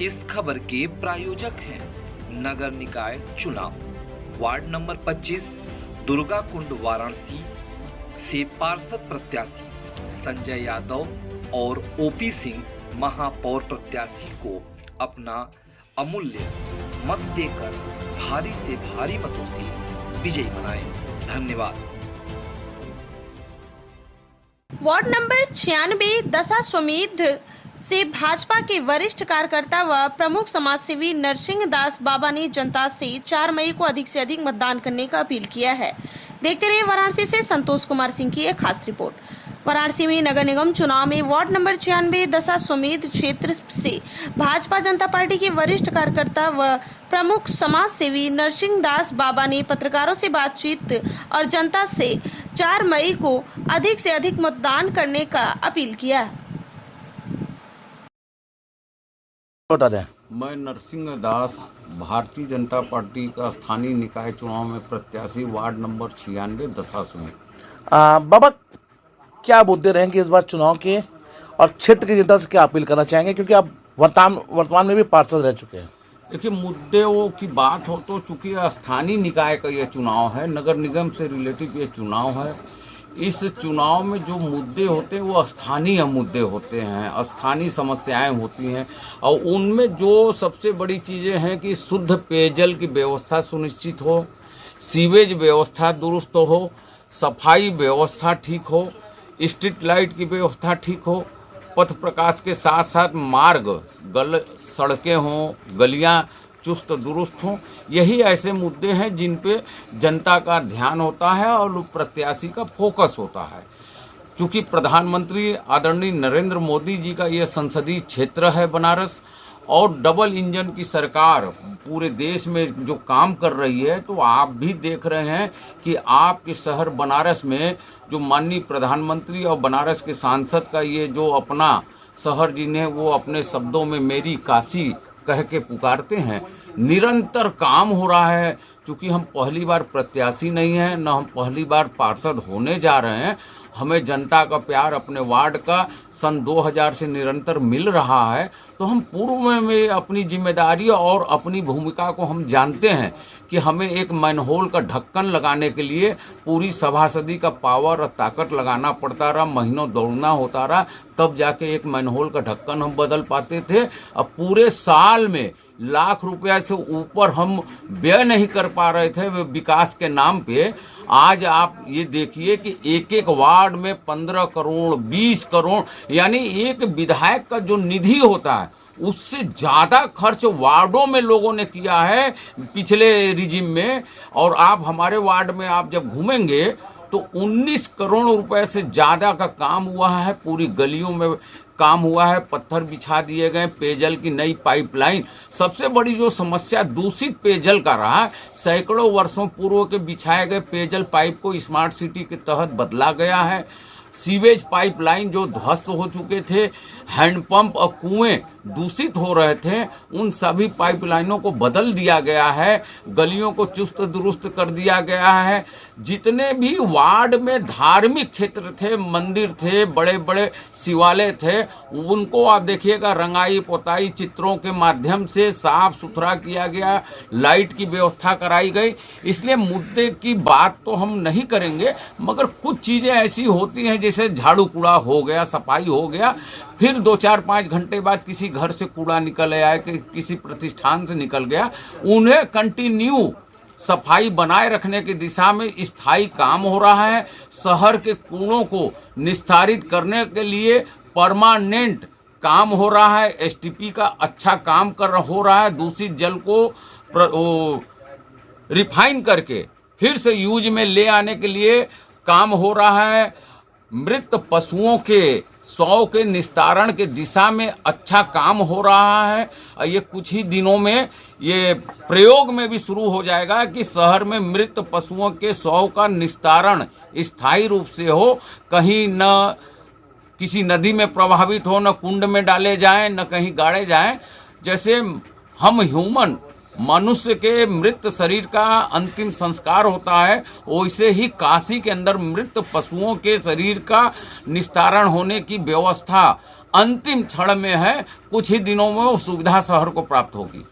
इस खबर के प्रायोजक हैं नगर निकाय चुनाव, वार्ड नंबर 25 दुर्गा कुंड वाराणसी से पार्षद प्रत्याशी संजय यादव और ओपी सिंह महापौर प्रत्याशी को अपना अमूल्य मत देकर भारी से भारी मतों से विजयी बनाएं। धन्यवाद। वार्ड नंबर 96 दशाश्वमेध से भाजपा के वरिष्ठ कार्यकर्ता व प्रमुख समाजसेवी नरसिंह दास बाबा ने जनता से 4 मई को अधिक से अधिक मतदान करने का अपील किया है। देखते रहिए वाराणसी से संतोष कुमार सिंह की एक खास रिपोर्ट। वाराणसी में नगर निगम चुनाव में वार्ड नंबर 96 दशाश्वमेध क्षेत्र से भाजपा जनता पार्टी के वरिष्ठ कार्यकर्ता व प्रमुख समाजसेवी नरसिंह दास बाबा ने पत्रकारों से बातचीत और जनता से 4 मई को अधिक से अधिक मतदान करने का अपील किया। बता दें। मैं नरसिंह दास भारतीय जनता पार्टी का स्थानीय निकाय चुनाव में प्रत्याशी वार्ड नंबर 96 दशाश्वमेध। बाबा, क्या मुद्दे रहेंगे इस बार चुनाव के और क्षेत्र की जनता से क्या अपील करना चाहेंगे, क्योंकि आप वर्तमान में भी पार्षद रह चुके हैं? देखिए, मुद्दों की बात हो तो चूंकि स्थानीय निकाय का ये चुनाव है, नगर निगम से रिलेटिव ये चुनाव है। इस चुनाव में जो मुद्दे होते हैं वो स्थानीय मुद्दे होते हैं, स्थानीय समस्याएं होती हैं और उनमें जो सबसे बड़ी चीज़ें हैं कि शुद्ध पेयजल की व्यवस्था सुनिश्चित हो, सीवेज व्यवस्था दुरुस्त हो, सफाई व्यवस्था ठीक हो, स्ट्रीट लाइट की व्यवस्था ठीक हो, पथ प्रकाश के साथ साथ मार्ग सड़कें हों, गलियां चुस्त दुरुस्त हों। यही ऐसे मुद्दे हैं जिन पे जनता का ध्यान होता है और प्रत्याशी का फोकस होता है। चूँकि प्रधानमंत्री आदरणीय नरेंद्र मोदी जी का ये संसदीय क्षेत्र है बनारस और डबल इंजन की सरकार पूरे देश में जो काम कर रही है, तो आप भी देख रहे हैं कि आपके शहर बनारस में जो माननीय प्रधानमंत्री और बनारस के सांसद का ये जो अपना शहर जिन्हें वो अपने शब्दों में मेरी काशी कह के पुकारते हैं, निरंतर काम हो रहा है। क्योंकि हम पहली बार प्रत्याशी नहीं हैं, न हम पहली बार पार्षद होने जा रहे हैं। हमें जनता का प्यार अपने वार्ड का सन 2000 से निरंतर मिल रहा है, तो हम पूर्व में अपनी जिम्मेदारी और अपनी भूमिका को हम जानते हैं कि हमें एक मैनहोल का ढक्कन लगाने के लिए पूरी सभासदी का पावर और ताकत लगाना पड़ता रहा, महीनों दौड़ना होता रहा, तब जाके एक मैनहोल का ढक्कन हम बदल पाते थे। अब पूरे साल में लाख रुपया से ऊपर हम व्यय नहीं कर पा रहे थे विकास के नाम पे। आज आप ये देखिए कि एक एक वार्ड में 15 करोड़ 20 करोड़ यानी एक विधायक का जो निधि होता है उससे ज़्यादा खर्च वार्डों में लोगों ने किया है पिछले रिजिम में। और आप हमारे वार्ड में आप जब घूमेंगे तो 19 करोड़ रुपए से ज़्यादा का काम हुआ है। पूरी गलियों में काम हुआ है, पत्थर बिछा दिए गए, पेयजल की नई पाइपलाइन। सबसे बड़ी जो समस्या दूषित पेयजल का रहा, सैकड़ों वर्षों पूर्व के बिछाए गए पेयजल पाइप को स्मार्ट सिटी के तहत बदला गया है। सीवेज पाइपलाइन जो ध्वस्त हो चुके थे, हैंडपंप और कुएं दूषित हो रहे थे, उन सभी पाइपलाइनों को बदल दिया गया है। गलियों को चुस्त दुरुस्त कर दिया गया है। जितने भी वार्ड में धार्मिक क्षेत्र थे, मंदिर थे, बड़े बड़े शिवालय थे, उनको आप देखिएगा रंगाई पोताई चित्रों के माध्यम से साफ सुथरा किया गया, लाइट की व्यवस्था कराई गई। इसलिए मुद्दे की बात तो हम नहीं करेंगे, मगर कुछ चीज़ें ऐसी होती हैं जैसे झाड़ू कूड़ा हो गया, सफाई हो गया, फिर 2-4-5 घंटे बाद किसी घर से कूड़ा निकल आया कि किसी प्रतिष्ठान से निकल गया, उन्हें कंटिन्यू सफाई बनाए रखने की दिशा में स्थायी काम हो रहा है। शहर के कूड़ों को निस्तारित करने के लिए परमानेंट काम हो रहा है। एसटीपी का अच्छा काम हो रहा है। दूषित जल को रिफाइन करके फिर से यूज में ले आने के लिए काम हो रहा है। मृत पशुओं के शव के निस्तारण के दिशा में अच्छा काम हो रहा है। ये कुछ ही दिनों में ये प्रयोग में भी शुरू हो जाएगा कि शहर में मृत पशुओं के शव का निस्तारण स्थायी रूप से हो, कहीं न किसी नदी में प्रभावित हो, न कुंड में डाले जाएं, न कहीं गाड़े जाएं। जैसे हम ह्यूमन मनुष्य के मृत शरीर का अंतिम संस्कार होता है, वैसे ही काशी के अंदर मृत पशुओं के शरीर का निस्तारण होने की व्यवस्था अंतिम क्षण में है। कुछ ही दिनों में वो सुविधा शहर को प्राप्त होगी।